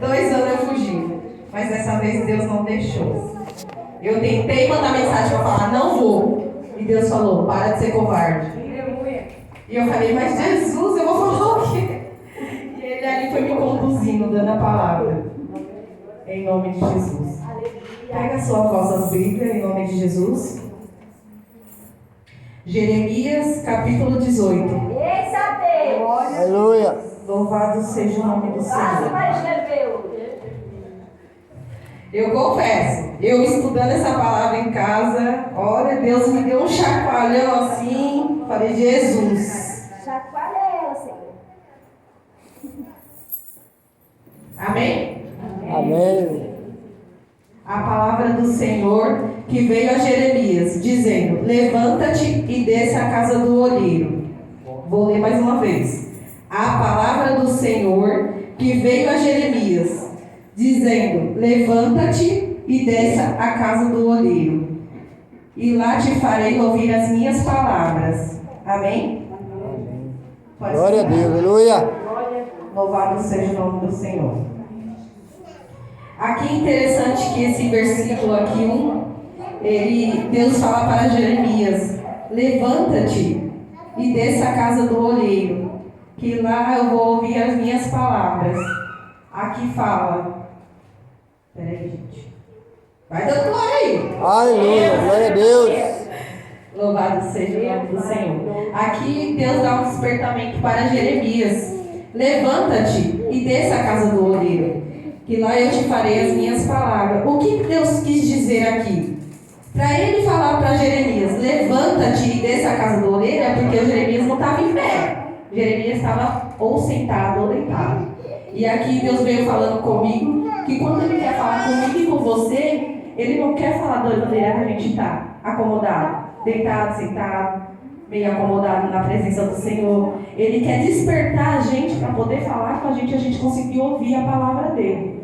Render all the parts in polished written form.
2 anos eu fugi, mas dessa vez Deus não deixou. Eu tentei mandar mensagem para falar, não vou. E Deus falou, para de ser covarde. E eu falei, mas Jesus, eu vou falar o quê? E ele ali foi me conduzindo, dando a palavra. Em nome de Jesus. Pega a sua voz Bíblia, em nome de Jesus. Jeremias, capítulo 18. Eita Deus! Aleluia! Louvado seja o nome do Senhor. Eu confesso, eu estudando essa palavra em casa, olha, Deus me deu um chacoalhão assim, falei, Jesus. Chacoalha ela, Senhor. Amém? Amém. A palavra do Senhor que veio a Jeremias, dizendo, levanta-te e desce à casa do olheiro. Vou ler mais uma vez. A palavra do Senhor que veio a Jeremias, dizendo, levanta-te e desce à casa do olheiro, e lá te farei ouvir as minhas palavras. Amém? Amém. Pode Glória a ser. Deus, aleluia. Louvado seja o nome do Senhor. Aqui interessante que esse versículo aqui, Deus fala para Jeremias, levanta-te e desce à casa do olheiro, que lá eu vou ouvir as minhas palavras. Aqui fala, peraí gente, vai dando glória aí. Aleluia, glória a Deus. Louvado seja o nome do Senhor. Aqui Deus dá um despertamento para Jeremias, levanta-te e desce à casa do olheiro, que lá eu te farei as minhas palavras. O que Deus quis dizer aqui? Para ele falar para Jeremias, levanta-te e desce à casa do olheiro, é porque o Jeremias não estava em pé. Jeremias estava ou sentado ou deitado. E aqui Deus veio falando comigo, que quando Ele quer falar comigo e com você, Ele não quer falar da maneira que a gente está, acomodado, deitado, sentado, meio acomodado na presença do Senhor. Ele quer despertar a gente para poder falar com a gente conseguir ouvir a palavra dEle.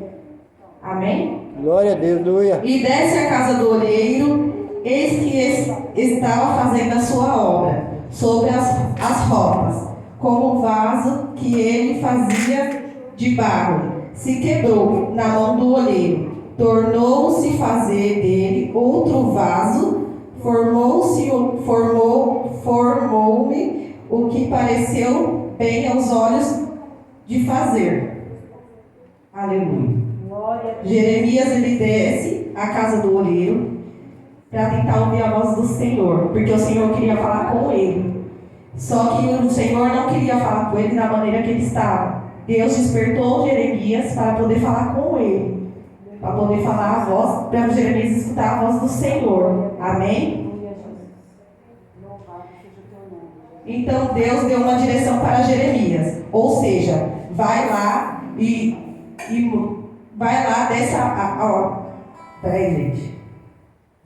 Amém? Glória a Deus, aleluia. E desce à casa do olheiro, eis que estava fazendo a sua obra, sobre as roupas, como um vaso que ele fazia de barro, se quebrou na mão do olheiro, tornou-se fazer dele outro vaso, formou-me o que pareceu bem aos olhos de fazer. Aleluia. Jeremias, ele desce à casa do olheiro para tentar ouvir a voz do Senhor, porque o Senhor queria falar com ele. Só que o Senhor não queria falar com ele da maneira que ele estava. Deus despertou Jeremias para poder falar com ele, para poder falar a voz, para Jeremias escutar a voz do Senhor. Amém? Então Deus deu uma direção para Jeremias, ou seja, vai lá vai lá, desce peraí gente,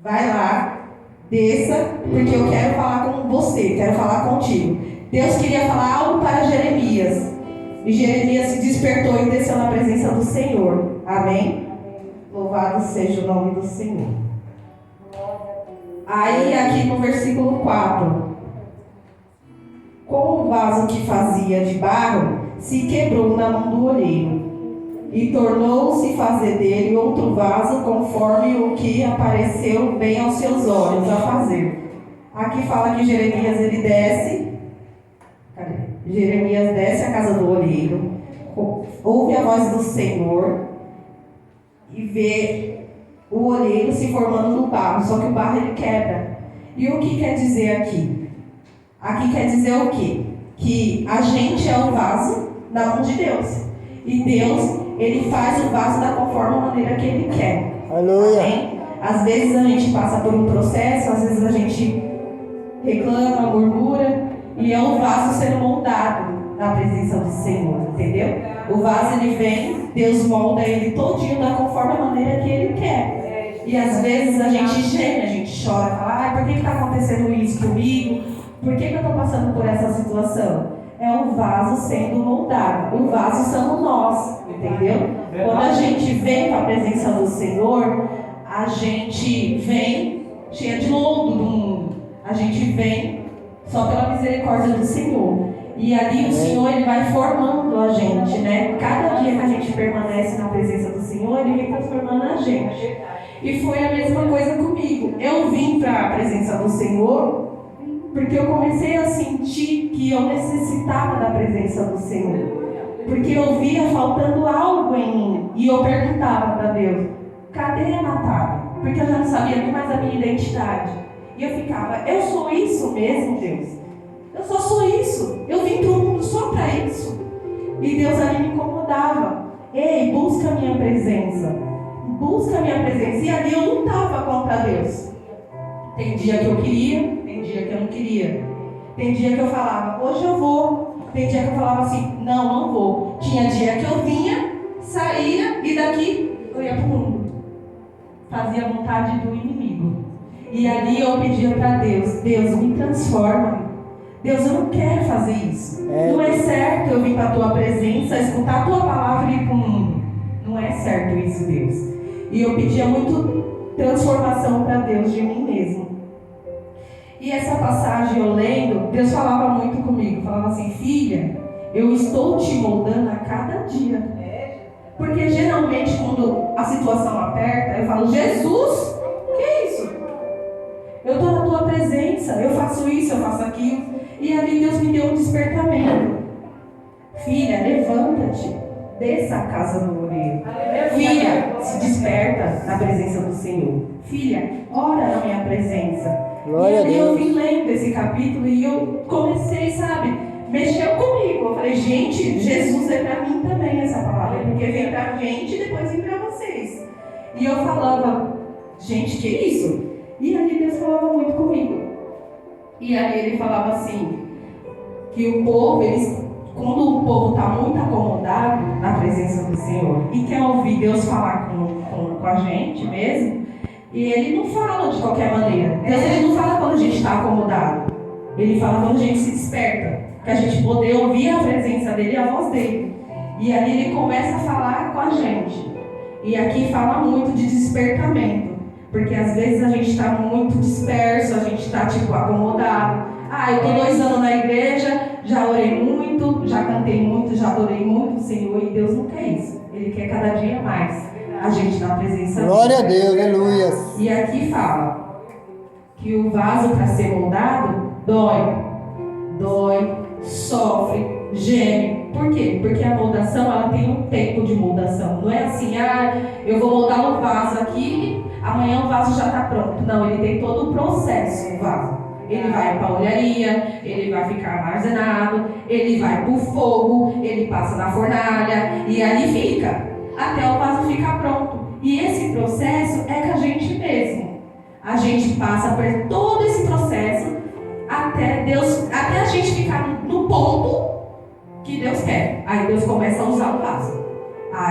vai lá, desça, porque eu quero falar com você, quero falar contigo. Deus queria falar algo para Jeremias, e Jeremias se despertou e desceu na presença do Senhor. Amém? Louvado seja o nome do Senhor. Aí aqui no versículo 4, como o vaso que fazia de barro se quebrou na mão do olheiro, e tornou-se fazer dele outro vaso conforme o que apareceu bem aos seus olhos a fazer. Aqui fala que Jeremias ele desce. Cadê? Jeremias desce à casa do olheiro, ouve a voz do Senhor e vê o olheiro se formando no barro, só que o barro ele quebra. E o que quer dizer aqui? Aqui quer dizer o quê? Que a gente é o vaso na mão de Deus. E Deus, Ele faz o vaso da conforme a maneira que Ele quer. Aleluia. Amém? Às vezes a gente passa por um processo, às vezes a gente reclama, murmura, e é o vaso sendo moldado na presença do Senhor, entendeu? O vaso ele vem, Deus molda ele todinho da conforme a maneira que Ele quer. E às vezes a gente geme, a gente chora, fala, ai, por que está acontecendo isso comigo? Por que eu estou passando por essa situação? É o vaso sendo moldado. O vaso somos nós, entendeu? Quando a gente vem para a presença do Senhor, a gente vem cheia de lodo do mundo. A gente vem só pela misericórdia do Senhor. E ali o Senhor ele vai formando a gente, né? Cada dia que a gente permanece na presença do Senhor, Ele vem transformando a gente. E foi a mesma coisa comigo. Eu vim para a presença do Senhor porque eu comecei a sentir que eu necessitava da presença do Senhor. Porque eu via faltando algo em mim. E eu perguntava para Deus, cadê a Natália? Porque eu já não sabia nem mais a minha identidade. E eu ficava, eu sou isso mesmo, Deus? Eu só sou isso. Eu vim para o mundo só para isso. E Deus ali me incomodava. Ei, busca a minha presença. Busca a minha presença. E ali eu não estava contra Deus. Tem dia que eu queria, tem dia que eu não queria. Tem dia que eu falava, hoje eu vou. Tem dia que eu falava assim, não vou. Tinha dia que eu vinha, saía e daqui eu ia para o mundo. Fazia a vontade do inimigo. E ali eu pedia para Deus, Deus me transforma. Deus, eu não quero fazer isso. Não é certo eu vir para a tua presença, escutar a tua palavra e ir para o mundo. Não é certo isso, Deus. E eu pedia muito transformação para Deus de mim mesmo. E essa passagem eu lendo, Deus falava muito comigo. Falava assim, filha, eu estou te moldando a cada dia. Porque geralmente quando a situação aperta, eu falo, Jesus, o que é isso? Eu estou na tua presença, eu faço isso, eu faço aquilo. E ali Deus me deu um despertamento. Filha, levanta-te, desça a casa do oleiro. Filha, se desperta na presença do Senhor. Filha, ora na minha presença. Glória e ali a Deus. eu vim lendo esse capítulo e eu comecei, sabe, mexeu comigo. Eu falei, gente, Jesus é para mim também essa palavra. Porque vem pra gente e depois vem pra vocês. E eu falava, gente, que isso? E ali Deus falava muito comigo. E ali ele falava assim, que o povo, quando o povo está muito acomodado na presença do Senhor e quer ouvir Deus falar com a gente mesmo, e ele não fala de qualquer maneira. Deus ele não fala quando a gente está acomodado. Ele fala quando a gente se desperta, que a gente poder ouvir a presença dele e a voz dele. E ali ele começa a falar com a gente. E aqui fala muito de despertamento. Porque às vezes a gente está muito disperso, a gente está tipo acomodado. Eu estou 2 anos na igreja, já orei muito, já cantei muito, já adorei muito o Senhor. E Deus não quer isso. Ele quer cada dia mais a gente na presença dele. Glória a Deus, aleluia. E aqui fala que o vaso para ser moldado dói, sofre, geme. Por quê? Porque a moldação ela tem um tempo de moldação. Não é assim, eu vou moldar o vaso aqui, amanhã o vaso já está pronto. Não, ele tem todo o processo, o vaso. Ele vai para a olharia, ele vai ficar armazenado, ele vai para o fogo, ele passa na fornalha e ali fica, até o vaso ficar pronto. E esse processo é com a gente mesmo. A gente passa por todo esse processo até a gente ficar no ponto que Deus quer. Aí Deus começa a usar o vaso.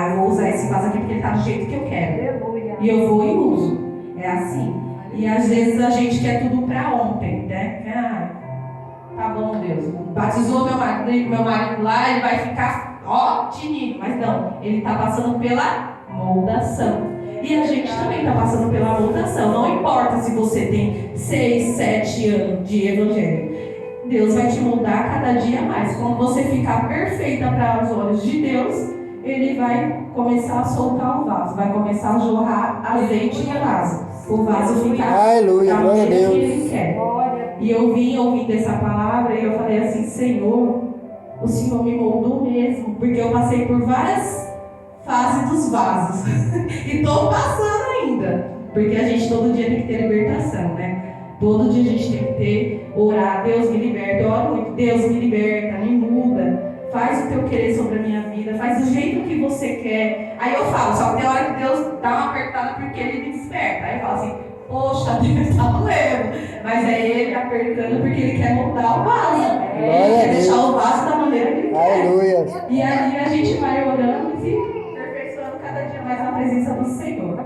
Eu vou usar esse vaso aqui porque ele está do jeito que eu quero. E eu vou e uso. É assim. E às vezes a gente quer tudo para ontem, né? Tá bom, Deus. Batizou meu marido lá, ele vai ficar, tinindo. Mas não, ele está passando pela moldação. E a gente também está passando pela moldação. Não importa se você tem 6, 7 anos de evangelho. Deus vai te moldar cada dia mais. Quando você ficar perfeita para os olhos de Deus, Ele vai começar a soltar o vaso. Vai começar a jorrar azeite no vaso. O vaso ficar Aleluia, da glória a maneira que Deus. Ele quer. E eu vim ouvindo essa palavra e eu falei assim, Senhor, o Senhor me moldou mesmo. Porque eu passei por várias fases dos vasos. E estou passando ainda. Porque a gente todo dia tem que ter libertação, né? Todo dia a gente tem que orar, Deus me liberta, eu oro muito, Deus me liberta, me muda, faz o teu querer sobre a minha vida, faz do jeito que você quer. Aí eu falo, só que tem hora que Deus dá uma apertada porque Ele me desperta. Aí eu falo assim, poxa, Deus tá doendo. Mas é Ele apertando porque Ele quer moldar o vaso. Ele quer deixar o vaso da maneira que Ele quer. Aleluia. E aí a gente vai orando e se aperfeiçoando cada dia mais na presença do Senhor.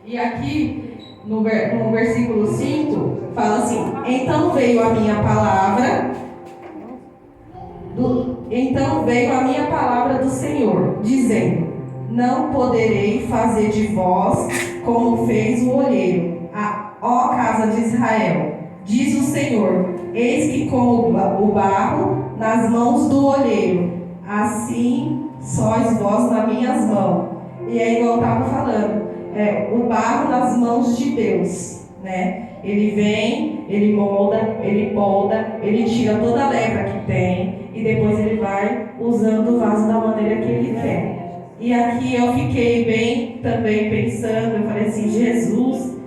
E aqui, no versículo 5, fala assim, então veio a minha palavra do Senhor, dizendo, não poderei fazer de vós como fez o olheiro, ó casa de Israel. Diz o Senhor, eis que como o barro nas mãos do olheiro, assim sois vós nas minhas mãos. E aí, igual eu estava falando, o barro nas mãos de Deus, né? Ele vem, ele molda, ele polda, ele tira toda a lepra que tem e depois ele vai usando o vaso da maneira que ele quer. E aqui eu fiquei bem também pensando, eu falei assim, Jesus,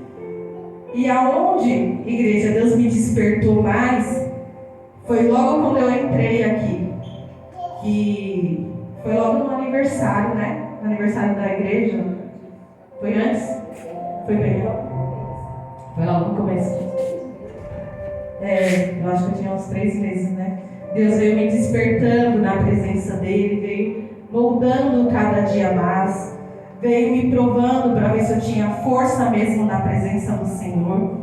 e aonde, igreja, Deus me despertou mais, foi logo quando eu entrei aqui, que foi logo no aniversário, né? No aniversário da igreja. Foi antes? Foi bem? Foi logo no começo. Eu acho que eu tinha uns 3 meses, né? Deus veio me despertando na presença dele, veio moldando cada dia mais, veio me provando para ver se eu tinha força mesmo na presença do Senhor.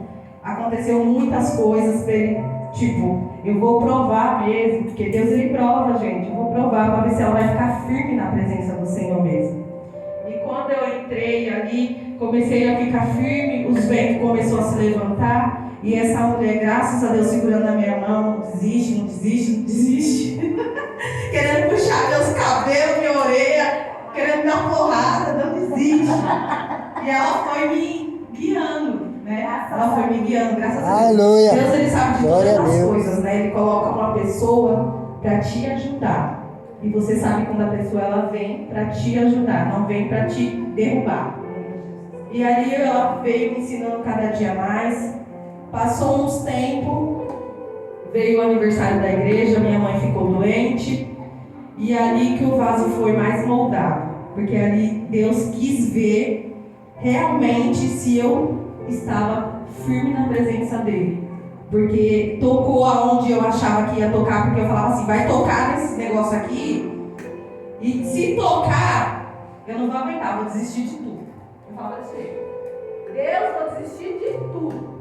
Aconteceu muitas coisas para ele, tipo, eu vou provar mesmo, porque Deus ele prova, gente. Eu vou provar para ver se ela vai ficar firme na presença do Senhor mesmo. E quando eu entrei ali, comecei a ficar firme, os ventos começaram a se levantar, e essa mulher, graças a Deus, segurando a minha mão, não desiste, não desiste, não desiste, querendo puxar meus cabelos, minha orelha, querendo dar porrada, não desiste. E ela foi me guiando, né? Ela foi me guiando, graças a Deus. Aleluia. Deus, ele sabe de Glória todas a as Deus. coisas, né? Ele coloca uma pessoa para te ajudar. E você sabe quando a pessoa ela vem para te ajudar, não vem para te derrubar. E ali ela veio me ensinando cada dia mais. Passou uns tempos, veio o aniversário da igreja, minha mãe ficou doente. E ali que o vaso foi mais moldado. Porque ali Deus quis ver realmente se eu estava firme na presença dele. Porque tocou aonde eu achava que ia tocar, porque eu falava assim, vai tocar nesse negócio aqui, e se tocar, eu não vou aguentar, vou desistir de tudo. Eu falava desse jeito, Deus, vou desistir de tudo.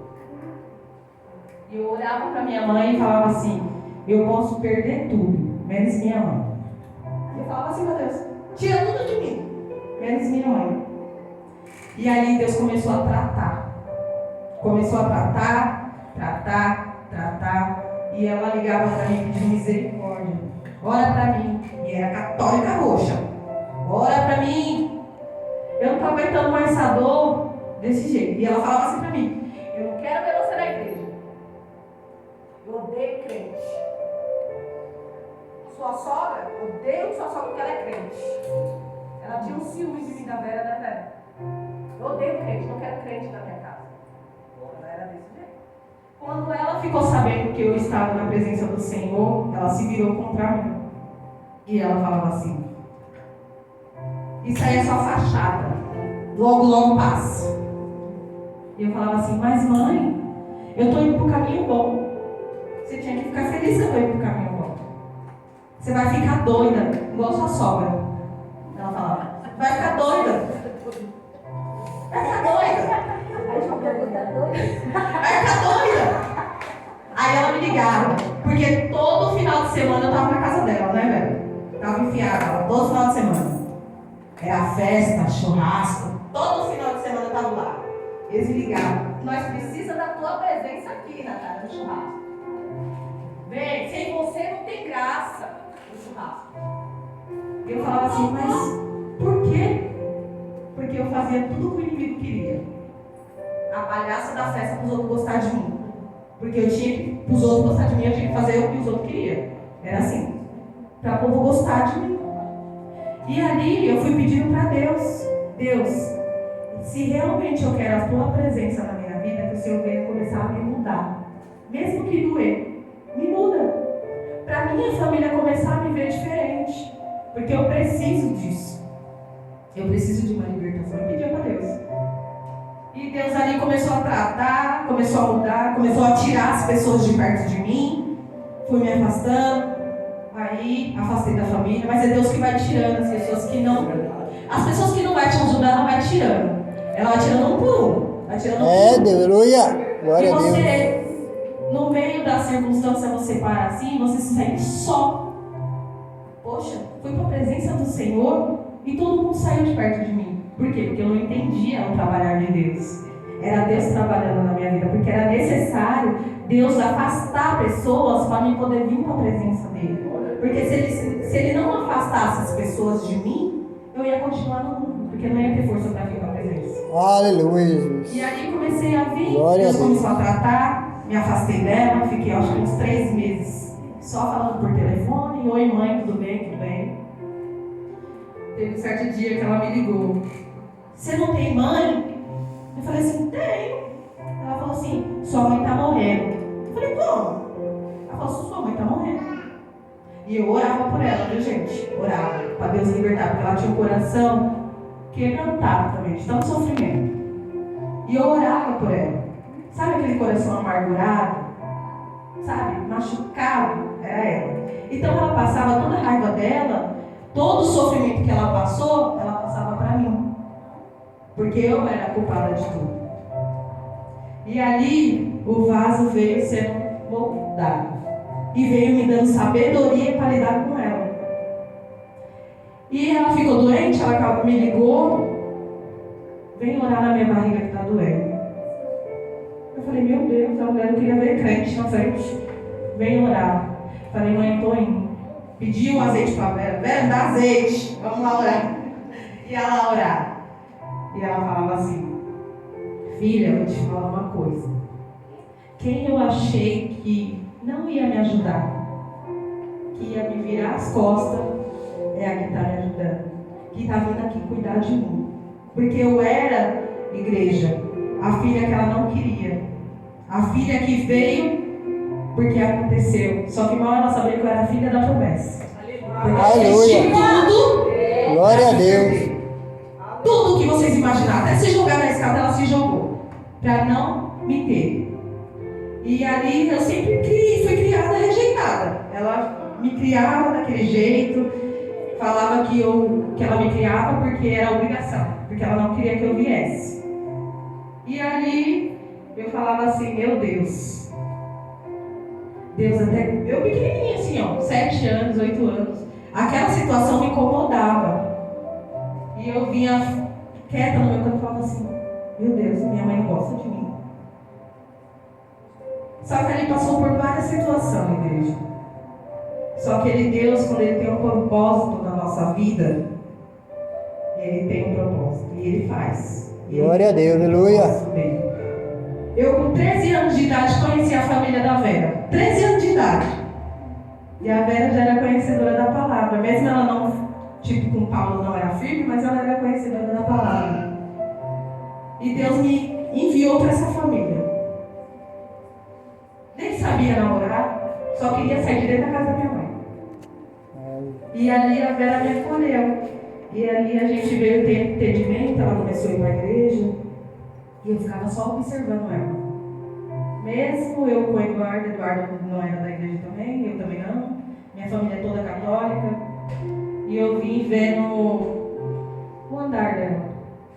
E eu olhava para minha mãe e falava assim, eu posso perder tudo, menos minha mãe. E eu falava assim, meu Deus, tira tudo de mim, menos minha mãe. E ali Deus começou a tratar. Começou a tratar, e ela ligava para mim pedindo misericórdia. Ora para mim, e era católica roxa. Ora para mim. Eu não estava aguentando mais essa dor desse jeito. E ela falava assim para mim, eu não quero ver você na igreja. Eu odeio crente. Sua sogra, eu odeio sua sogra porque ela é crente. Ela tinha um ciúme de mim da Vera, né, Vera? Eu odeio crente, não quero crente na minha casa. Ela era desse jeito. Quando ela ficou sabendo que eu estava na presença do Senhor, ela se virou contra mim. E ela falava assim, isso aí é só fachada. Logo, logo passa. E eu falava assim, mas mãe, eu estou indo para o caminho bom. Você tinha que ficar feliz que eu estou indo para o caminho bom. Você vai ficar doida, igual sua sogra. Ela falava, vai ficar doida. Vai ficar doida. Vai ficar doida. Aí ela me ligava, porque todo final de semana eu estava na casa dela, né, velho? Estava enfiada lá, todo final de semana. Era festa, churrasco, todo final de semana eu estava lá. Eles me ligavam, nós precisamos da tua presença aqui, Natália, no churrasco. Vem, sem você não tem graça no churrasco. E eu falava assim, mas por quê? Porque eu fazia tudo que o inimigo queria. A palhaça da festa para os outros gostar de mim. Porque eu tinha que, para os outros gostar de mim, eu tinha que fazer o que os outros queriam. Era assim, para o povo gostar de mim. E ali eu fui pedindo para Deus, Deus, se realmente eu quero a tua presença na minha vida, que o Senhor venha começar a me mudar. Mesmo que doer, me muda. Para minha família começar a me ver diferente. Porque eu preciso disso. Eu preciso de uma libertação. Eu pedi para Deus. E Deus ali começou a tratar, começou a mudar, começou a tirar as pessoas de perto de mim. Fui me afastando. Aí afastei da família. Mas é Deus que vai tirando as pessoas que não. As pessoas que não vai te ajudar, ela vai tirando. Ela vai tirando um por um. Vai tirando um por um. Aleluia. Glória e a Deus. você, no meio da circunstância, você para assim, você se sente só. Poxa, fui para a presença do Senhor e todo mundo saiu de perto de mim. Por quê? Porque eu não entendia o trabalhar de Deus. Era Deus trabalhando na minha vida, porque era necessário Deus afastar pessoas para mim poder vir para a presença dele. Porque se ele não afastasse as pessoas de mim, eu ia continuar no mundo, porque não ia ter força para vir com a presença. Aleluia, Jesus. E aí comecei a vir, Glória a Deus Deus. começou a tratar, me afastei dela, fiquei acho que uns 3 meses só falando por telefone, oi mãe, tudo bem, tudo bem. Teve um certo dia que ela me ligou, você não tem mãe? Eu falei assim, tenho. Ela falou assim, sua mãe tá morrendo. Eu falei, como? Ela falou, sua mãe tá morrendo. E eu orava por ela, viu gente? Orava, para Deus libertar, porque ela tinha um coração quebrantado também, de tanto sofrimento. E eu orava por ela. Sabe aquele coração amargurado? Sabe? Machucado? Era ela. Então ela passava toda a raiva dela, todo o sofrimento que ela passava para mim. Porque eu era a culpada de tudo. E ali o vaso veio sendo moldado. E veio me dando sabedoria para lidar com ela. E ela ficou doente, ela me ligou. Vem orar na minha barriga que está doendo. Eu falei, meu Deus, a mulher não queria ver crente na frente. Vem orar. Falei, mãe, estou indo. Pedi o azeite para a Vera. Vera, dá azeite. Vamos lá orar. E ela orar. E ela falava assim, filha, eu vou te falar uma coisa. Quem eu achei que não ia me ajudar, que ia me virar as costas, é a que está me ajudando. Que está vindo aqui cuidar de mim. Porque eu era igreja. A filha que ela não queria. A filha que veio porque aconteceu. Só que mal ela sabia que eu era filha da promessa. Aleluia. Tudo. Glória a Deus. Tudo que vocês imaginaram. Até se jogar na escada, ela se jogou. Para não me ter. E ali eu sempre fui criada rejeitada. Ela me criava daquele jeito. Falava que ela me criava porque era obrigação. Porque ela não queria que eu viesse. E ali eu falava assim, meu Deus. Deus até... Eu pequenininha assim, ó, 7 anos, 8 anos. Aquela situação me incomodava. E eu vinha quieta no meu canto e falava assim, meu Deus, minha mãe não gosta de mim. Só que ele passou por várias situações, igreja. Só que Deus, quando Ele tem um propósito na nossa vida, Ele tem um propósito. E Ele faz. Glória a Deus, aleluia. Eu, com 13 anos de idade, conheci a família da Vera. 13 anos de idade. E a Vera já era conhecedora da palavra. Mesmo ela não, tipo com Paulo, não era firme, mas ela era conhecedora da palavra. E Deus me enviou para essa família. Nem sabia namorar, só queria sair de dentro da casa da minha mãe. E ali a Vera me acolheu. E ali a gente veio ter entendimento, ela começou a ir para a igreja. E eu ficava só observando ela. Mesmo eu com o Eduardo não era da igreja também, eu também não. Minha família é toda católica. E eu vim vendo o andar dela.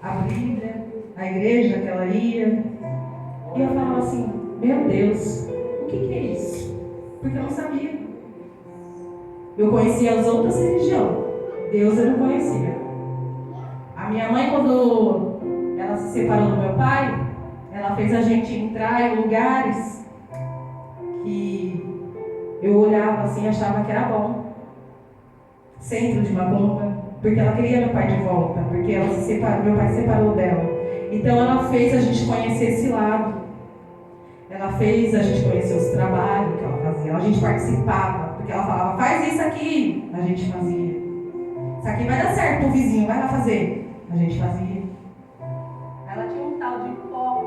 A Bíblia, a igreja que ela ia. E eu falava assim, meu Deus, o que é isso? Porque eu não sabia. Eu conhecia as outras religiões. Deus eu não conhecia. A minha mãe, quando ela se separou do meu pai, ela fez a gente entrar em lugares que eu olhava assim e achava que era bom. Centro de macumba, porque ela queria meu pai de volta, porque ela se separou, meu pai se separou dela. Então ela fez a gente conhecer esse lado. Ela fez a gente conhecer os trabalhos que ela fazia. A gente participava, porque ela falava, faz isso aqui. A gente fazia. Isso aqui vai dar certo pro vizinho, vai lá fazer. A gente fazia. Ela tinha um tal de pó,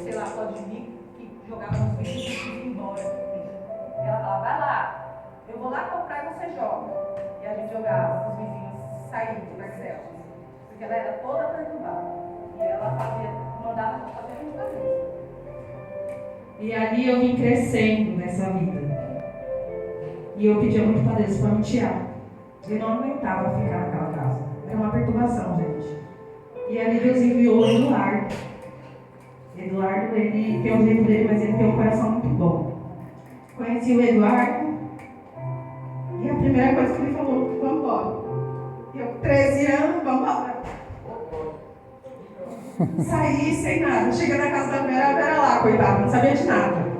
sei lá, pó de bico, que jogava nos vizinhos e ia embora. E ela falava, vai lá, eu vou lá comprar e você joga. E a gente jogava, os vizinhos saíam do parcela. Porque ela era toda perturbada. E ela mandava fazer a gente fazer. E ali eu vim crescendo nessa vida. E eu pedia muito para Deus para me tirar. Eu não aguentava ficar naquela casa. Era uma perturbação, gente. E ali Deus enviou o Eduardo. Eduardo, ele tem um jeito dele, mas ele tem um coração muito bom. Conheci o Eduardo. E a primeira coisa que ele falou, vamos embora. E eu, 13 anos, vamos embora. Saí sem nada. Cheguei na casa da Vera, a Vera lá, coitada, não sabia de nada.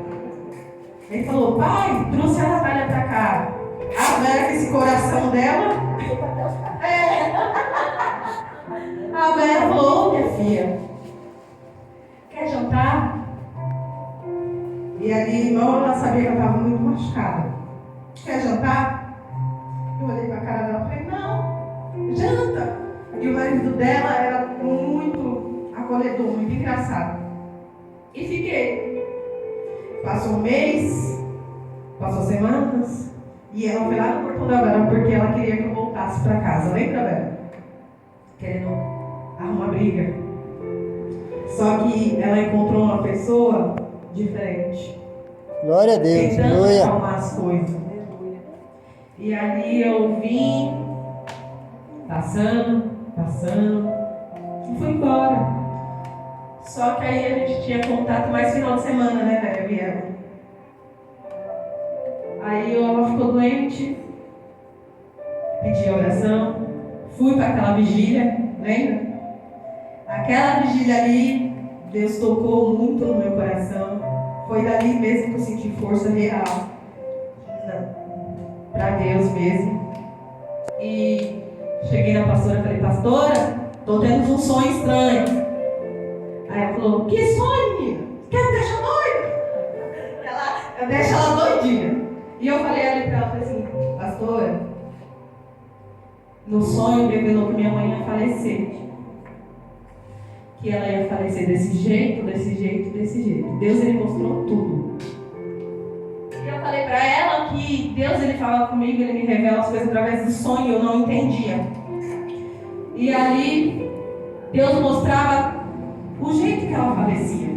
Ele falou, pai, trouxe a Natália pra cá. A Vera com esse coração dela. A Vera falou, minha filha, quer jantar? E ali, irmão, ela sabia que eu estava muito machucada. Quer jantar? Eu olhei pra cara dela e falei, não, janta. E o marido dela era muito acolhedor, muito engraçado. E fiquei. Passou um mês, passou semanas, e ela foi lá no portão da Vera porque ela queria que eu voltasse para casa. Lembra, Vera? Querendo arrumar briga. Só que ela encontrou uma pessoa diferente. Glória a Deus. Tentando Aleluia. acalmar as coisas. E ali eu vim, passando, e fui embora. Só que aí a gente tinha contato mais final de semana, né, velho? Eu e ela. Aí ela ficou doente, pedi oração, fui para aquela vigília, lembra? Aquela vigília ali, Deus tocou muito no meu coração. Foi dali mesmo que eu senti força real para Deus mesmo. E cheguei na pastora e falei, pastora, tô tendo um sonho estranho. Aí ela falou, que sonho, menina? Quer me deixar doida? Eu deixo ela doidinha. E eu falei ali pra ela, falei assim, pastora, no sonho revelou que minha mãe ia falecer. Que ela ia falecer desse jeito, desse jeito, desse jeito. Deus, ele mostrou tudo. E eu falei pra ela que Deus, ele fala comigo, ele me revela as coisas através do sonho, eu não entendia. E ali, Deus mostrava o jeito que ela falecia.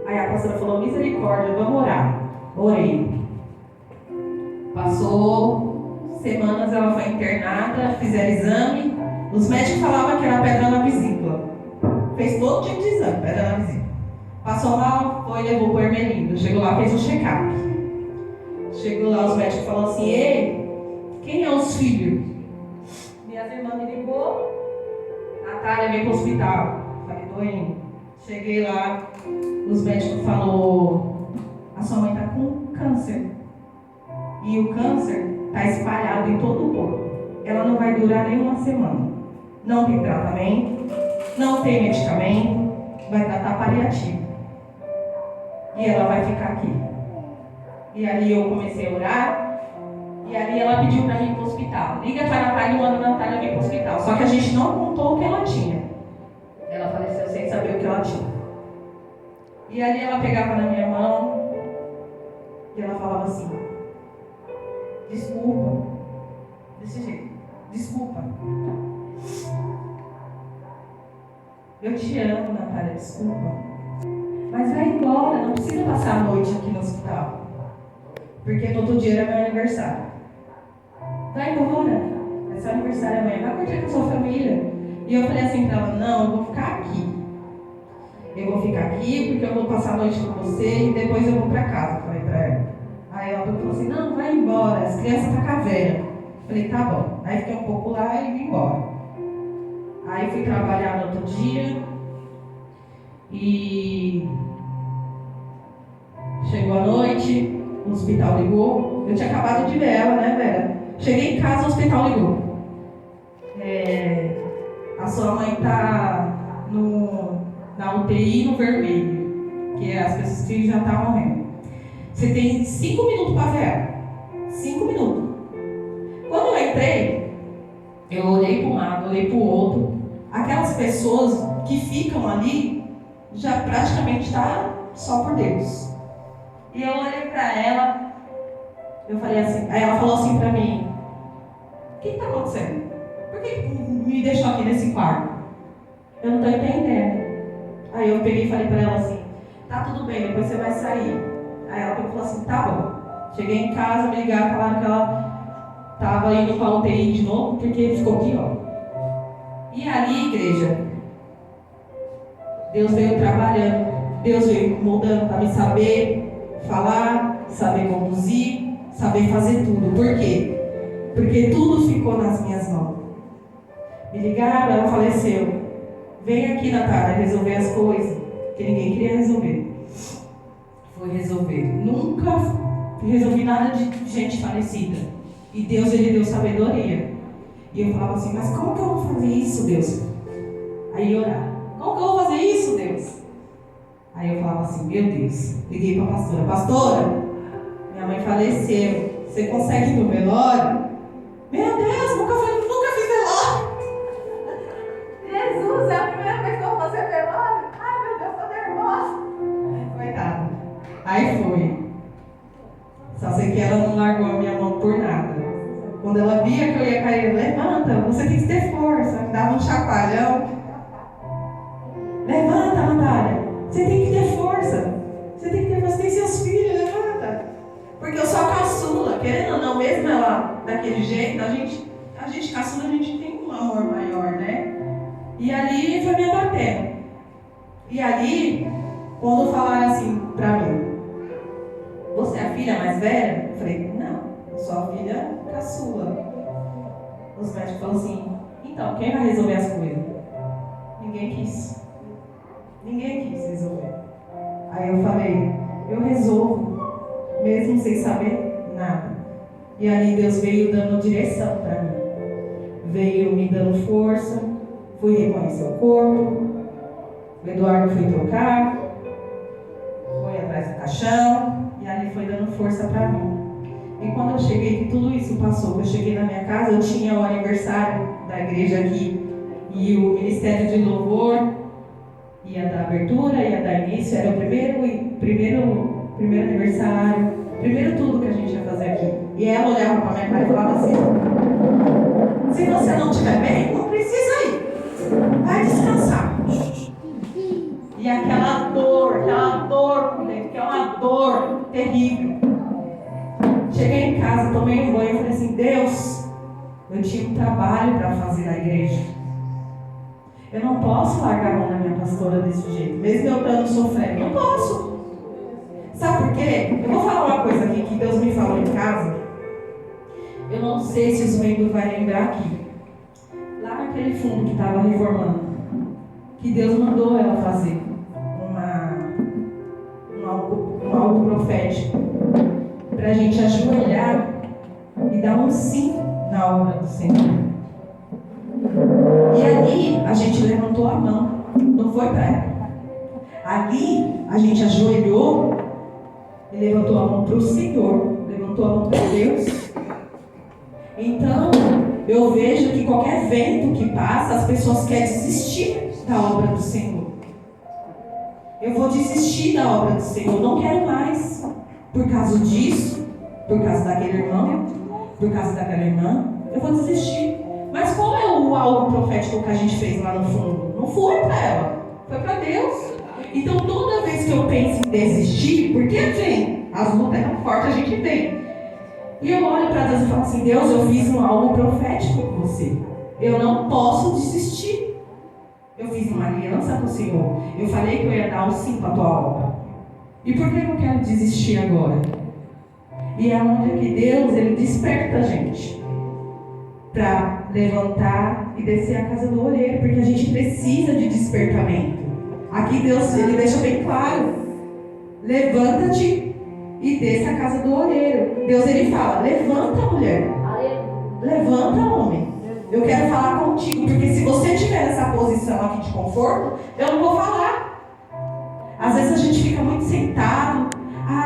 Aí a pastora falou, misericórdia, vamos orar. Orei. Passou semanas, ela foi internada, fizeram exame. Os médicos falavam que era pedra na vesícula. Fez todo tipo de exame, pedra na vesícula. Passou mal, foi, levou pro Hermelindo. Chegou lá, fez um check-up. Chegou lá, os médicos falaram assim, ei, quem é os filhos? Minhas irmãs me ligou. Natália veio pro hospital. Falei, tô indo. Cheguei lá, os médicos falaram, a sua mãe tá com câncer. E o câncer tá espalhado em todo o corpo. Ela não vai durar nem uma semana. Não tem tratamento, não tem medicamento, vai tratar paliativo. E ela vai ficar aqui. E ali eu comecei a orar, e ali ela pediu para vir para o hospital. Liga para a Natália e manda a Natália vir para o hospital. Só que a gente não contou o que ela tinha. Ela faleceu sem saber o que ela tinha. E ali ela pegava na minha mão, e ela falava assim, desculpa, desse jeito, desculpa. Eu te amo, Natália, desculpa. Mas vai embora, não precisa passar a noite aqui no hospital. Porque no outro dia era meu aniversário. Vai embora, é seu aniversário amanhã, vai curtir com a sua família. E eu falei assim pra ela, não, eu vou ficar aqui. Eu vou ficar aqui porque eu vou passar a noite com você e depois eu vou pra casa, falei pra ela. Aí ela falou assim, não, vai embora, as crianças estão com a velha. Falei, tá bom. Aí fiquei um pouco lá e vim embora. Aí fui trabalhar no outro dia e chegou a noite, o hospital ligou. Eu tinha acabado de ver ela, né, Vera? Cheguei em casa, o hospital ligou. A sua mãe está na UTI no vermelho, que é as pessoas que já estão morrendo. Você tem 5 minutos para ver ela. 5 minutos. Quando eu entrei, eu olhei para um lado, olhei para o outro. Aquelas pessoas que ficam ali já praticamente está só por Deus. E eu olhei para ela, eu falei assim, aí ela falou assim para mim, o que está acontecendo? Por que me deixou aqui nesse quarto? Eu não estou entendendo. Aí eu peguei e falei para ela assim, tá tudo bem, depois você vai sair. Aí ela falou assim, tá bom. Cheguei em casa, me ligaram, falaram que ela estava indo para a UTI de novo, porque ficou pior. E ali, igreja, Deus veio trabalhando, Deus veio mudando para me saber falar, saber conduzir, saber fazer tudo. Por quê? Porque tudo ficou nas minhas mãos. Me ligaram, ela faleceu. Vem aqui, Natália, resolver as coisas que ninguém queria resolver. foi resolver. Nunca resolvi nada de gente falecida. E Deus, Ele deu sabedoria. E eu falava assim, mas como que eu vou fazer isso, Deus? Aí eu orava, como que eu vou fazer isso, Deus? Aí eu falava assim, meu Deus, liguei para a pastora, pastora, minha mãe faleceu, você consegue ir no velório? Meu Deus, nunca fiz velório. Jesus, é a primeira vez que eu vou fazer velório. Ai, meu Deus, tô nervosa. Coitada. Aí foi. Só sei que ela não largou a minha mão por nada. Quando ela via que eu ia cair, levanta, você tem que ter força. Me dava um chacoalhão. Levanta, Natália. Você tem que ter força. Você tem que ter força. Tem seus filhos, levanta. Porque eu sou a caçula. Querendo ou não, mesmo ela daquele jeito, a gente caçula, a gente tem um amor maior, né? E ali foi me abatendo. E ali, quando falaram assim pra mim, você é a filha mais velha? Eu falei, não, eu sou a filha caçula. Os médicos falaram assim, então, quem vai resolver as coisas? Ninguém quis. Ninguém quis resolver. Aí eu falei, eu resolvo, mesmo sem saber nada. E ali Deus veio dando direção para mim. Veio me dando força, fui reconhecer o corpo, o Eduardo foi trocar, foi atrás do caixão, e ali foi dando força para mim. E quando eu cheguei, que tudo isso passou, que eu cheguei na minha casa, eu tinha o aniversário da igreja aqui, e o Ministério de Louvor ia dar abertura, ia dar início, era o primeiro aniversário, primeiro tudo que a gente ia fazer aqui. E ela olhava para minha cara e falava assim, se você não estiver bem, não precisa ir, vai descansar. E aquela dor por dentro, que é uma dor terrível. Cheguei em casa, tomei um banho e falei assim, Deus, eu tinha um trabalho para fazer na igreja. Eu não posso largar a mão da minha pastora desse jeito, mesmo eu estando sofrendo. Não posso. Sabe por quê? Eu vou falar uma coisa aqui que Deus me falou em casa. Eu não sei se os membros vão lembrar aqui. Lá naquele fundo que estava reformando, que Deus mandou ela fazer algo profético para a gente ajoelhar e dar um sim na obra do Senhor. E ali a gente levantou a mão, não foi para ela. Ali a gente ajoelhou e levantou a mão para o Senhor, levantou a mão para Deus. Então eu vejo que qualquer vento que passa, as pessoas querem desistir da obra do Senhor. Eu vou desistir da obra do Senhor, não quero mais. Por causa disso, por causa daquele irmão, por causa daquela irmã, eu vou desistir. Mas qual é o algo profético que a gente fez lá no fundo? Não foi para ela, foi para Deus. Então toda vez que eu penso em desistir, porque vem, as lutas tão fortes, a gente vem. E eu olho para Deus e falo assim, Deus, eu fiz algo profético com você. Eu não posso desistir. Eu fiz uma aliança com o Senhor. Eu falei que eu ia dar o sim para a tua obra. E por que eu quero desistir agora? E é onde que Deus, Ele desperta a gente para levantar e descer a casa do olheiro, porque a gente precisa de despertamento. Aqui Deus, Ele deixa bem claro, levanta-te e desça a casa do olheiro. Deus, Ele fala, levanta, mulher, levanta, homem, eu quero falar contigo, porque se você estiver nessa posição aqui de conforto, eu não vou falar. Às vezes a gente fica muito sentado,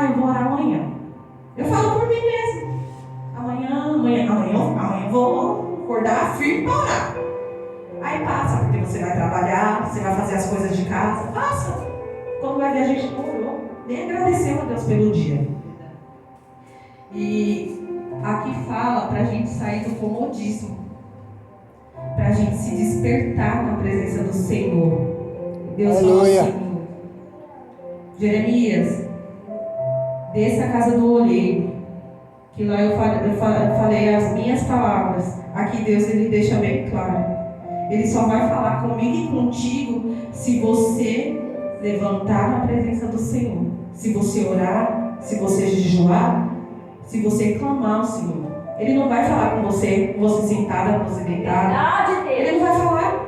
eu vou orar amanhã. Eu falo por mim mesmo, amanhã eu vou acordar firme para orar. Aí passa, porque você vai trabalhar, você vai fazer as coisas de casa, passa. Quando vai ver, a gente não orou, nem agradeceu a Deus pelo dia. E aqui fala para a gente sair do comodismo, para a gente se despertar na presença do Senhor. Deus falou assim, Jeremias, desça a casa do olheiro, que lá eu falei as minhas palavras. Aqui Deus, Ele deixa bem claro. Ele só vai falar comigo e contigo se você levantar na presença do Senhor, se você orar, se você jejuar, se você clamar ao Senhor. Ele não vai falar com você sentada, com você deitada. Ele não vai falar.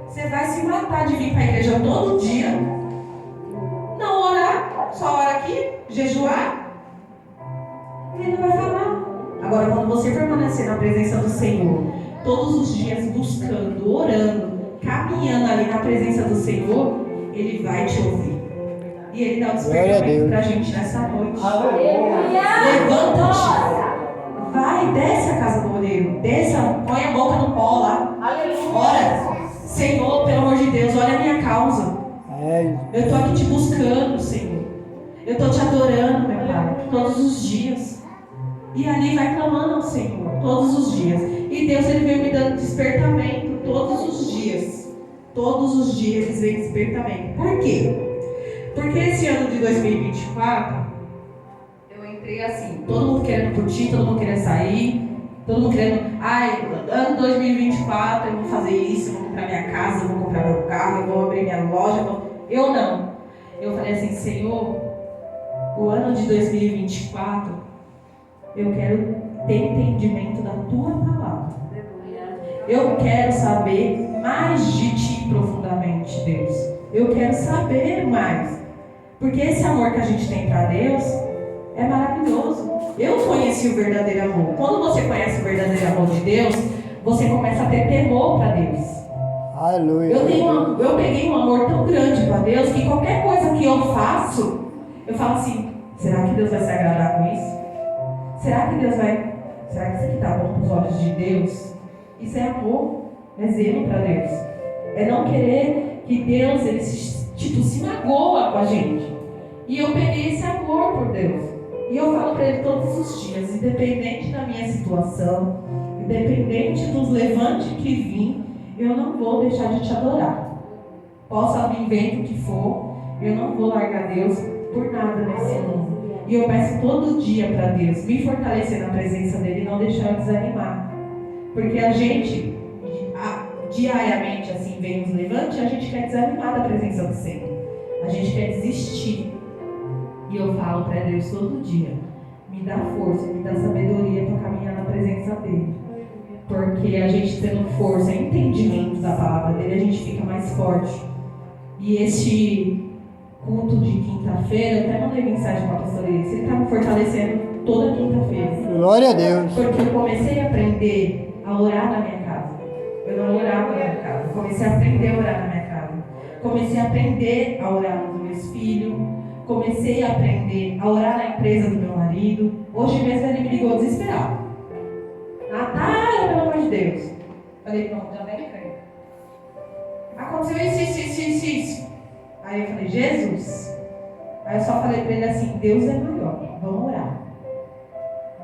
Você vai se matar de vir para a igreja todo dia, não orar, só ora aqui, jejuar. Ele não vai falar. Agora, quando você permanecer na presença do Senhor, todos os dias buscando, orando, caminhando ali na presença do Senhor, Ele vai te ouvir. E Ele dá o despertamento pra gente nessa noite. Levanta-te. Vai, desce a casa do oleiro. Desce, põe a boca no pó lá. Ora, Senhor, pelo amor de Deus, olha a minha causa. Eu estou aqui te buscando, Senhor. Eu estou te adorando, meu Pai, todos os dias. E ali vai clamando ao Senhor, todos os dias. E Deus, Ele veio me dando despertamento todos os dias. Todos os dias Ele vem despertamento. Por quê? Porque esse ano de 2024, eu entrei assim, todo mundo querendo curtir, todo mundo querendo sair, todo mundo querendo, ano 2024 eu vou fazer isso, eu vou comprar minha casa, eu vou comprar meu carro, eu vou abrir minha loja. Eu não. Eu falei assim, Senhor, o ano de 2024, eu quero ter entendimento da Tua palavra. Eu quero saber mais de Ti profundamente, Deus. Eu quero saber mais. Porque esse amor que a gente tem para Deus é maravilhoso. Eu conheci o verdadeiro amor. Quando você conhece o verdadeiro amor de Deus, você começa a ter temor para Deus. Aleluia. Eu peguei um amor tão grande para Deus que qualquer coisa que eu faço, eu falo assim, será que Deus vai se agradar com isso? Será que isso aqui está bom para os olhos de Deus? Isso é amor, é zelo para Deus. É não querer que Deus, Ele se magoa com a gente. E eu peguei esse amor por Deus. E eu falo para Ele todos os dias, independente da minha situação, independente dos levantes que vim, eu não vou deixar de te adorar. Possa vir vento que for, eu não vou largar Deus por nada nesse mundo. E eu peço todo dia para Deus me fortalecer na presença dEle e não deixar eu desanimar. Porque a gente, diariamente, assim, vem nos levante, a gente quer desanimar da presença do Senhor. A gente quer desistir. E eu falo para Deus todo dia, me dá força, me dá sabedoria para caminhar na presença dEle. Porque a gente tendo força e entendimento da palavra dEle, a gente fica mais forte. E este culto de quinta-feira, eu até mandei mensagem para a pastora Iris, ele está me fortalecendo toda quinta-feira. Glória a Deus. Porque eu comecei a aprender a orar na minha casa. Eu não orava na minha casa. Eu comecei a aprender a orar na minha casa. Comecei a aprender a orar nos meus filhos. Comecei a aprender a orar na empresa do meu marido. Hoje mesmo ele me ligou desesperado. Natália, pelo amor de Deus. Falei, pronto, já vem crente. Aconteceu isso. Aí eu falei, Jesus. Aí eu só falei para ele assim, Deus é maior, vamos orar.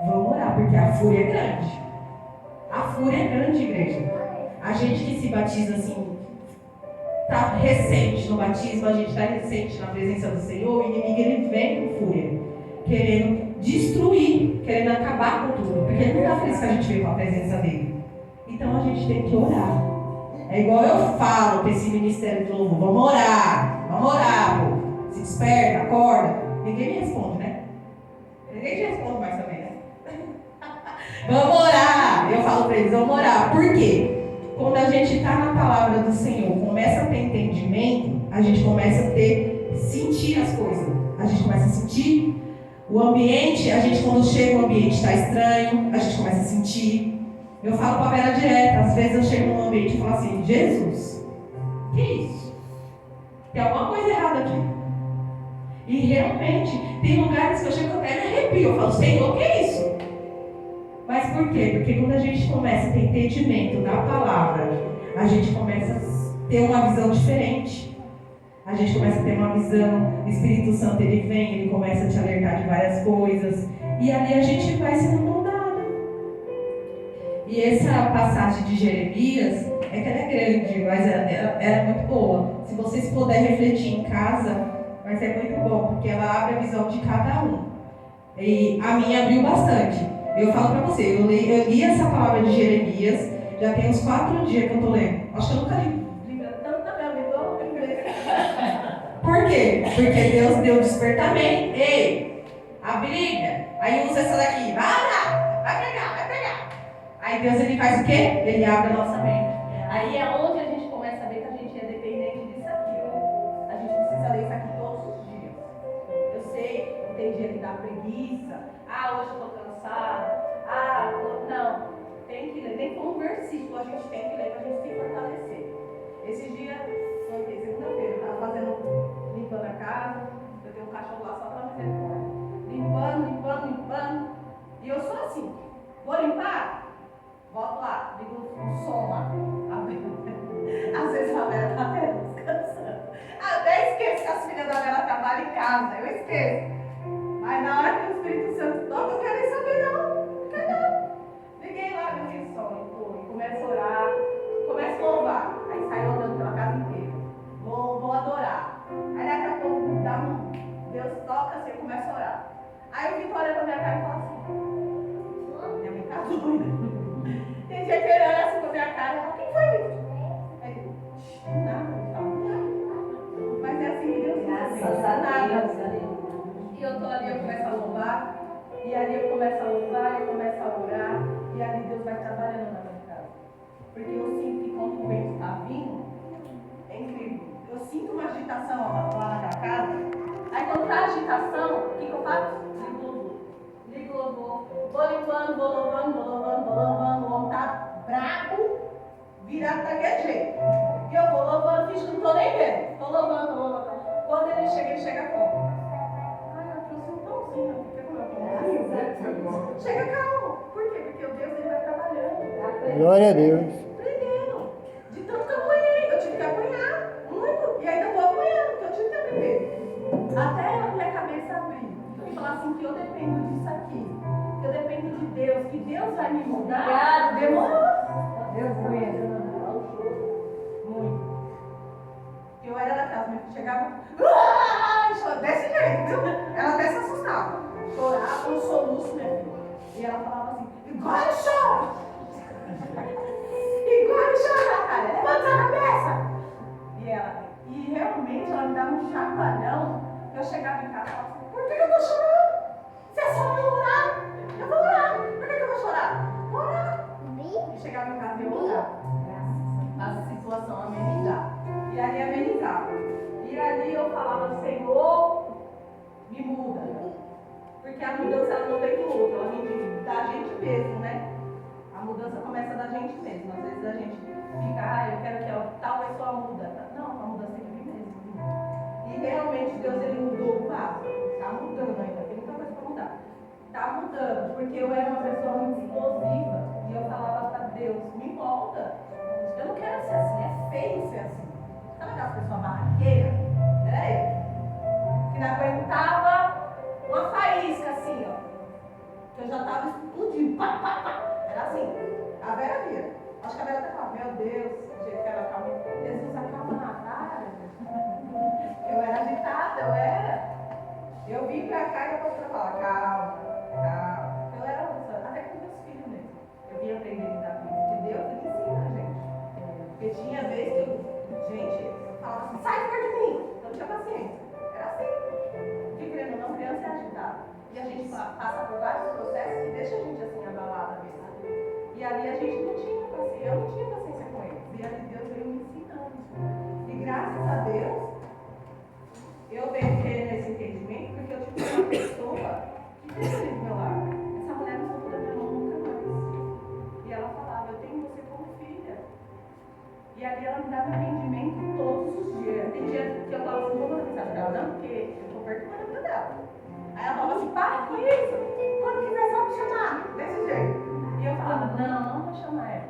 Vamos orar, porque a fúria é grande. A fúria é grande, igreja. A gente que se batiza assim, está recente no batismo, a gente está recente na presença do Senhor, o inimigo ele vem com fúria, querendo destruir, querendo acabar com tudo, porque ele não está feliz que a gente veio com a presença dele. Então a gente tem que orar. É igual eu falo para esse ministério de louvor, vamos orar, pô. Se desperta, acorda. Ninguém me responde, né? Ninguém te responde mais também, né? Vamos orar. Eu falo para eles, vamos orar. Por quê? Quando a gente está na palavra do Senhor, começa a ter entendimento, a gente começa a sentir as coisas. A gente começa a sentir o ambiente, a gente quando chega o ambiente está estranho, a gente começa a sentir. Eu falo para a Vera direto, às vezes eu chego num ambiente e falo assim, Jesus, que isso? Tem alguma coisa errada aqui. E realmente, tem lugares que eu chego até me arrepio, eu falo, Senhor, que é isso? Mas por quê? Porque quando a gente começa a ter entendimento da palavra, a gente começa a ter uma visão diferente. A gente começa a ter uma visão, o Espírito Santo ele vem, ele começa a te alertar de várias coisas. E ali a gente vai sendo moldado. E essa passagem de Jeremias, é que ela é grande, mas ela é muito boa. Se vocês puderem refletir em casa, vai ser muito bom, porque ela abre a visão de cada um. E a minha abriu bastante. Eu falo pra você, eu li essa palavra de Jeremias, já tem uns 4 dias que eu tô lendo. Acho que eu nunca li tanto na minha vida, eu nunca li. Por quê? Porque Deus deu despertamento. Ei, a Bíblia, aí usa essa daqui, vai pregar. Aí Deus ele faz o quê? Ele abre a nossa mente. Aí é onde a gente começa a ver que a gente é dependente disso aqui, ó. A gente precisa ler isso aqui todos os dias. Eu missa. Hoje eu estou cansada. Não. Tem que ler. Nem com um versículo a gente tem que ler para a gente se fortalecer. Esse dia, segunda-feira, eu estava limpando a casa. Eu tenho um cachorro lá só para misericórdia. Limpando. E eu sou assim. Vou limpar? Volto lá, ligo o som lá. Às vezes a Vera está até descansando. Até esqueço que as filhas da Vera trabalham em casa. Eu esqueço. Mas na hora que o Espírito Santo toca, eu não quero nem saber não. Liguei lá, liguei o som e começo a orar. Começo a louvar. Aí saio andando pela casa inteira. Vou adorar. Aí daqui a pouco Deus toca assim, eu começo a orar. Aí o Vitor olha pra minha cara e fala assim: minha mãe tá doida. Tem dia que ele olha assim pra minha cara e fala: quem foi, Vitor? Aí ele: nada. Mas é assim que Deus faz. Nada. E eu tô ali, eu começo a louvar. E ali eu começo a louvar, eu começo a orar. E ali Deus vai trabalhando na minha casa. Porque eu sinto que quando o vento está vindo, é incrível. Eu sinto uma agitação lá na minha casa. Aí quando tá agitação, o que eu faço? Ligo o louvor. Vou limpando, vou louvando. O homem tá brabo, virado daquele jeito. E eu vou louvando, finge que não tô nem vendo. Tô louvando. Quando ele chega como? Eu trouxe um pãozinho. Quer comer um pãozinho? Chega calmo. Por quê? Porque o Deus ele vai trabalhando. Glória a Deus. Aprendendo. De tanto que eu apanhei. Eu tive que apanhar muito. E ainda vou apanhando, porque eu tive que aprender. Até a minha cabeça abrir. E falar assim, que eu dependo disso aqui. Que eu dependo de Deus. Que Deus vai me mudar. Demorou. Deus Muito. Eu era daquelas, mas chegava desse jeito, viu? Ela até se assustava. Chorava, um soluço, minha filha. E ela falava assim: engole o choro! Engole o choro, cara! Levanta a cabeça! E realmente ela me dava um chacoalhão. Eu chegava em casa e falava assim: por que eu tô chorando? Se é só eu orar, eu vou orar. Por que eu vou chorar? Vou orar. E chegava em casa e eu orava. A situação amenizava. E ali amenizava. E ali eu falava: Senhor, me muda. Porque a mudança ela não vem do outro, ela vem da gente mesmo, né? A mudança começa da gente mesmo. Às vezes a gente fica: eu quero que tal pessoa muda. Não, a mudança tem que vir mesmo. E realmente Deus ele mudou o vaso. Está mudando ainda, tem muita coisa para mudar. Está mudando, porque eu era uma pessoa muito explosiva. E eu falava para Deus: me molda. Eu não quero ser assim, é feio ser assim. Sabe aquela pessoa barraqueira? Era eu. Que não aguentava uma faísca assim, ó. Que eu já estava explodindo. Pá. Era assim. A Vera via. Acho que a Vera até falava: meu Deus, do jeito que ela estava. Jesus, acalma na cara. Eu era agitada, eu era. Eu vim pra cá e a pastora falava: calma. Eu era uma pessoa, até com meus filhos mesmo. Eu vim aprender a lidar com isso. Porque Deus ele ensina a gente. Porque tinha vezes que eu falava assim: sai perto de mim. Eu não tinha paciência. Era assim. Porque querendo ou não, criança é agitada. E a gente passa por vários processos que deixam a gente assim abalada mesmo. E ali a gente não tinha paciência. Eu não tinha paciência com eles. E ali Deus veio me ensinando. E graças a Deus, eu venho ter esse entendimento porque eu tive uma pessoa que fez ali do meu lado. Essa mulher não soltou da minha mão nunca mais. E ela falava: eu tenho você como filha. E ali ela me dava entendimento todos os dias. Tem dias que eu falava assim: vou mandar mensagem pra ela, não, porque eu estou perturbando a vida dela. Aí ela falava assim: para com isso. Quando quiser só me chamar. Desse jeito. E eu falava: não vou chamar ela.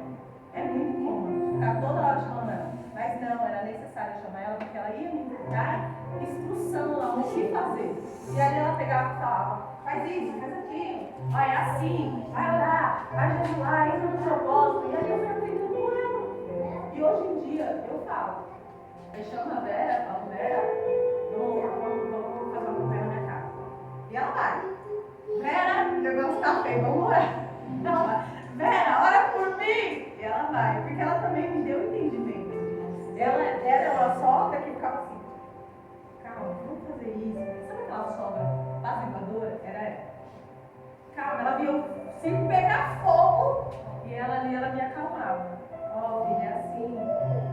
É muito cômodo ficar toda hora chamando ela. Mas não, era necessário chamar ela porque ela ia me dar instrução lá, o que fazer. E aí ela pegava e falava: faz isso, faz aquilo, vai assim, vai orar, vai jejuar, entra no propósito. E aí eu fui aprendendo com ela. E hoje em dia eu falo, eu chamo a Vera, falo: Vera, vamos fazer uma campanha na minha casa. E ela vai: Vera, o negócio tá feio, vamos orar. Ela vai: Vera, ora por mim. E ela vai, porque ela também me deu entendimento. Ela era uma sogra que ficava assim: calma, vamos fazer isso. Sabe aquela sogra apaziguadora? Era ela. Calma, ela viu o circo pegar fogo e ela ali, ela me acalmava. Ó, filha, é assim,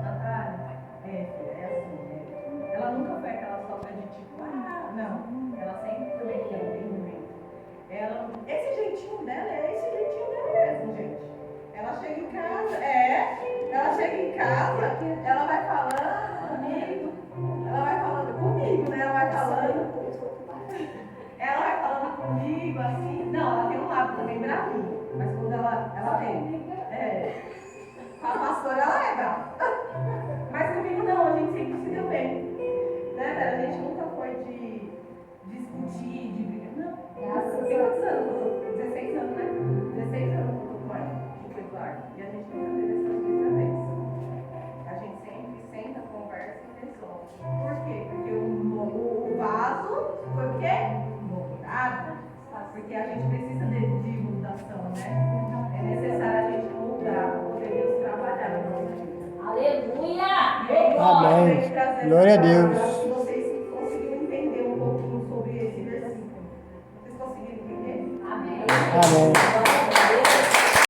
Natália. Filha, é assim. Ela nunca foi aquela sogra de tipo: não. Ela sempre também tem entendimento. Esse jeitinho dela é esse jeitinho dela mesmo, gente. Ela chega em casa, ela vai falando comigo, né? Ela vai falando comigo, assim. Não, ela tem um lado também bravinho, mas quando ela tem. Com a pastora ela é brava. Mas comigo não, a gente sempre se deu bem. Né, Vera? A gente nunca foi de discutir, de brigar. Não. Tem quantos anos? 16 anos, né? 16 anos que eu tô com ela, com o Eduardo. E a gente nunca teve essas brigas. A gente sempre senta, conversa e resolve. Por quê? Porque o vaso foi o quê? Moldado. Porque a gente precisa de mudação, né? É necessário a gente mudar para poder Deus trabalhar na nossa vida. Aleluia! E aí, Amém. Glória a Deus.